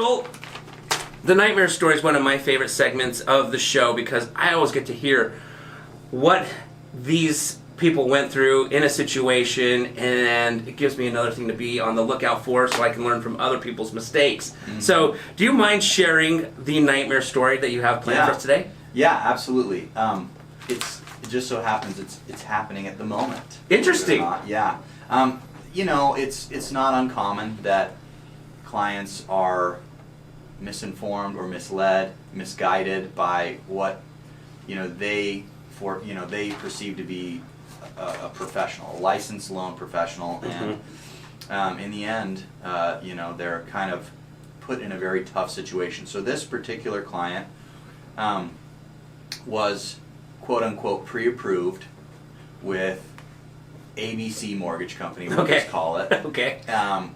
Joel, the nightmare story is one of my favorite segments of the show because I always get to hear what these people went through in a situation, and it gives me another thing to be on the lookout for so I can learn from other people's mistakes. Mm-hmm. So, do you mind sharing the nightmare story that you have planned for us today? Yeah, absolutely. It just so happens it's happening at the moment. Interesting. Yeah. It's not uncommon that clients are misinformed or misled, misguided by what they perceive to be a professional, a licensed loan professional, and in the end, they're kind of put in a very tough situation. So this particular client was quote unquote pre-approved with ABC Mortgage Company, we'll just call it. Okay.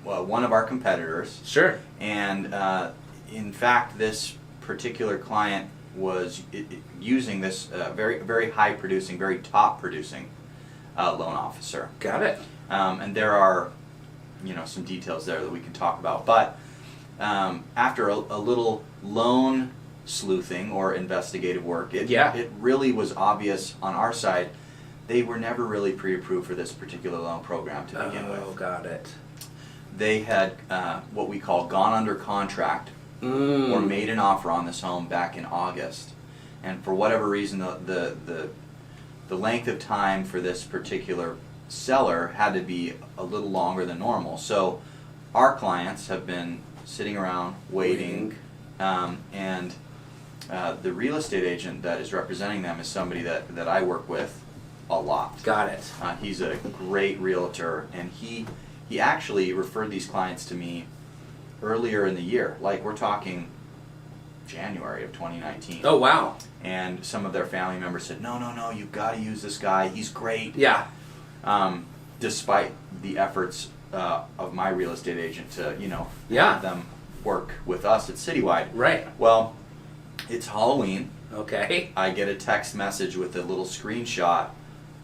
One of our competitors. Sure. And in fact, this particular client was using this very, very high producing, very top producing loan officer. Got it. And there are, some details there that we can talk about. But after a little loan sleuthing or investigative work, it really was obvious on our side they were never really pre-approved for this particular loan program to begin with. Oh, got it. They had what we call gone under contract or made an offer on this home back in August, and for whatever reason the length of time for this particular seller had to be a little longer than normal. So our clients have been sitting around waiting. And the real estate agent that is representing them is somebody that I work with a lot. Got it. He's a great realtor, and he actually referred these clients to me earlier in the year. Like, we're talking January of 2019. Oh, wow. And some of their family members said, no, you've got to use this guy. He's great. Yeah. Despite the efforts of my real estate agent to, have them work with us at Citywide. Right. Well, it's Halloween. Okay. I get a text message with a little screenshot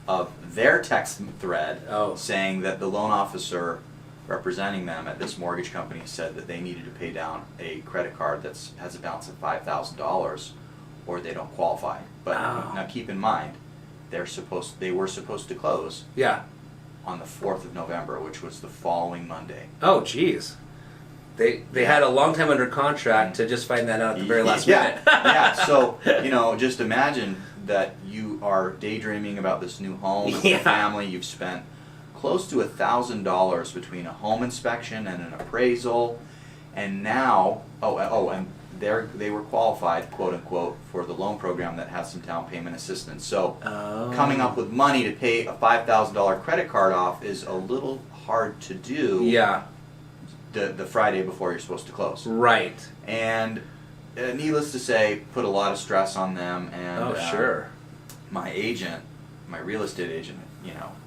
of their text thread saying that the loan officer representing them at this mortgage company said that they needed to pay down a credit card that has a balance of $5,000 or they don't qualify. But now keep in mind, they were supposed to close on the 4th of November, which was the following Monday. Oh, geez. They had a long time under contract to just find that out at the very last minute. So, just imagine that you are daydreaming about this new home and family. You've spent close to $1,000 between a home inspection and an appraisal, and now, and they were qualified, quote unquote, for the loan program that has some down payment assistance. So coming up with money to pay a $5,000 credit card off is a little hard to do. Yeah. The Friday before you're supposed to close. Right. And needless to say, put a lot of stress on them. And sure. My real estate agent,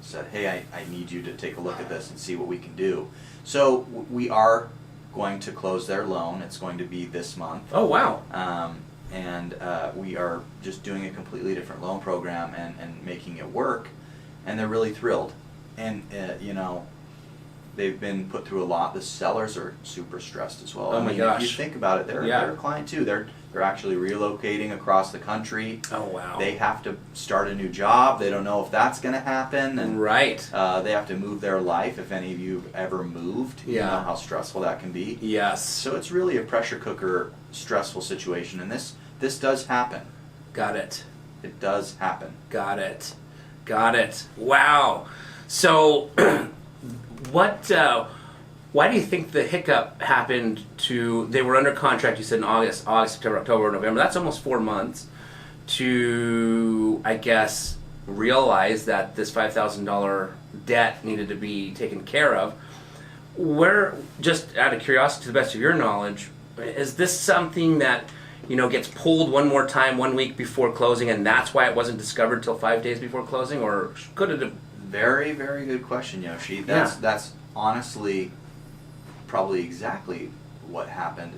said, hey, I need you to take a look at this and see what we can do. So we are going to close their loan. It's going to be this month. Oh, wow. And we are just doing a completely different loan program and making it work. And they're really thrilled. And, they've been put through a lot. The sellers are super stressed as well. Oh my gosh. If you think about it, they're a client too. They're actually relocating across the country. Oh, wow. They have to start a new job. They don't know if that's going to happen. And, right. They have to move their life. If any of you have ever moved, you know how stressful that can be. Yes. So it's really a pressure cooker, stressful situation. And this does happen. Got it. It does happen. Got it. Wow. So... why do you think the hiccup happened they were under contract, you said in August, September, October, November, that's almost 4 months, to, I guess, realize that this $5,000 debt needed to be taken care of. Just out of curiosity, to the best of your knowledge, is this something that, gets pulled one more time 1 week before closing, and that's why it wasn't discovered till 5 days before closing, or could it have... Very, very good question, Yoshi. That's honestly probably exactly what happened.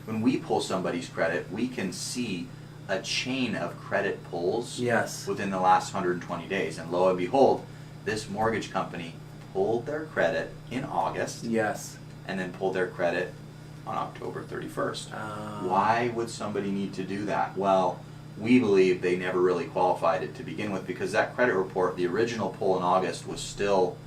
When we pull somebody's credit, we can see a chain of credit pulls within the last 120 days. And lo and behold, this mortgage company pulled their credit in August. Yes. And then pulled their credit on October 31st. Oh. Why would somebody need to do that? Well, we believe they never really qualified it to begin with, because that credit report, the original pull in August, was still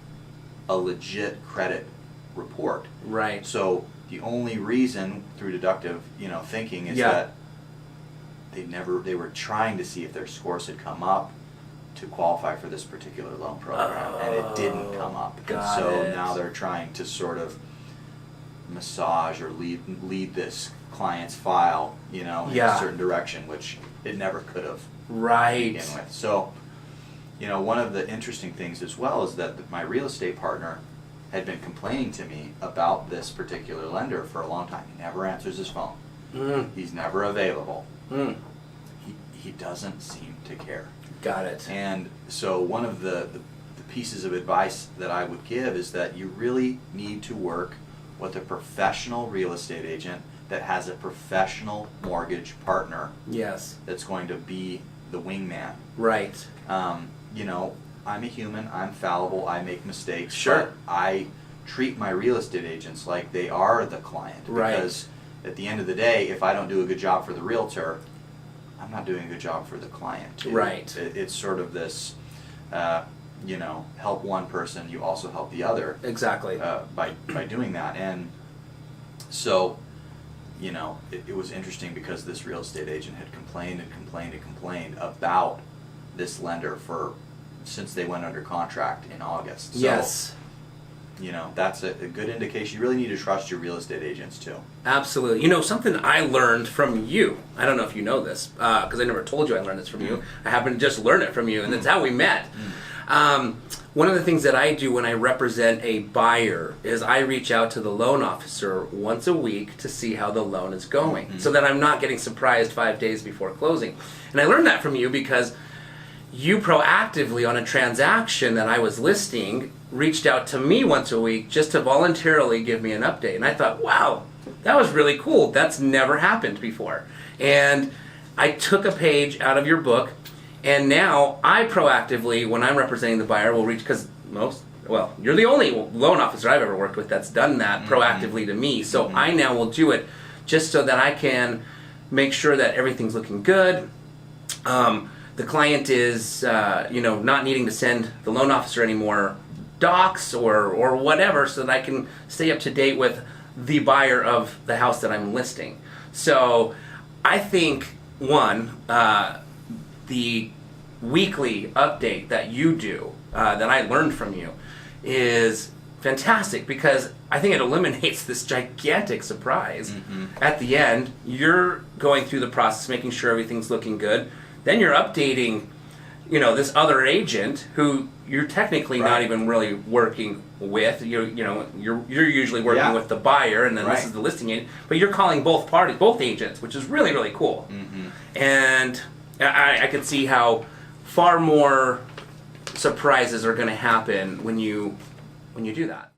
a legit credit report. Right. So the only reason through deductive, thinking is Yeah. that they were trying to see if their scores had come up to qualify for this particular loan program, and it didn't come up. And Got so it. now they're trying to sort of massage or lead this client's file, in Yeah. a certain direction, which it never could have to Right. begin with. So, one of the interesting things as well is that my real estate partner had been complaining to me about this particular lender for a long time. He never answers his phone. Mm. He's never available. Mm. He doesn't seem to care. Got it. And so one of the pieces of advice that I would give is that you really need to work with a professional real estate agent that has a professional mortgage partner Yes. that's going to be the wingman. Right. I'm a human, I'm fallible, I make mistakes. Sure. But I treat my real estate agents like they are the client. Right. Because at the end of the day, if I don't do a good job for the realtor, I'm not doing a good job for the client too. Right. It's sort of this, help one person, you also help the other. Exactly. By doing that. And so, it was interesting because this real estate agent had complained about this lender since they went under contract in August. So, Yes. That's a good indication. You really need to trust your real estate agents too. Absolutely. Something I learned from you, I don't know if you know this, because I never told you I learned this from you. I happened to just learn it from you, and that's how we met. One of the things that I do when I represent a buyer is I reach out to the loan officer once a week to see how the loan is going, so that I'm not getting surprised 5 days before closing. And I learned that from you because you proactively, on a transaction that I was listing, reached out to me once a week just to voluntarily give me an update. And I thought, wow, that was really cool. That's never happened before. And I took a page out of your book, and now I proactively, when I'm representing the buyer, will reach, because you're the only loan officer I've ever worked with that's done that proactively to me. So I now will do it just so that I can make sure that everything's looking good. The client is, not needing to send the loan officer any more docs or whatever, so that I can stay up to date with the buyer of the house that I'm listing. So I think, the weekly update that you do, that I learned from you, is fantastic, because I think it eliminates this gigantic surprise. At the end. You're going through the process, making sure everything's looking good. Then you're updating, this other agent who you're technically not even really working with. You're usually working with the buyer, and then this is the listing agent. But you're calling both parties, both agents, which is really, really cool. And I can see how far more surprises are going to happen when you do that.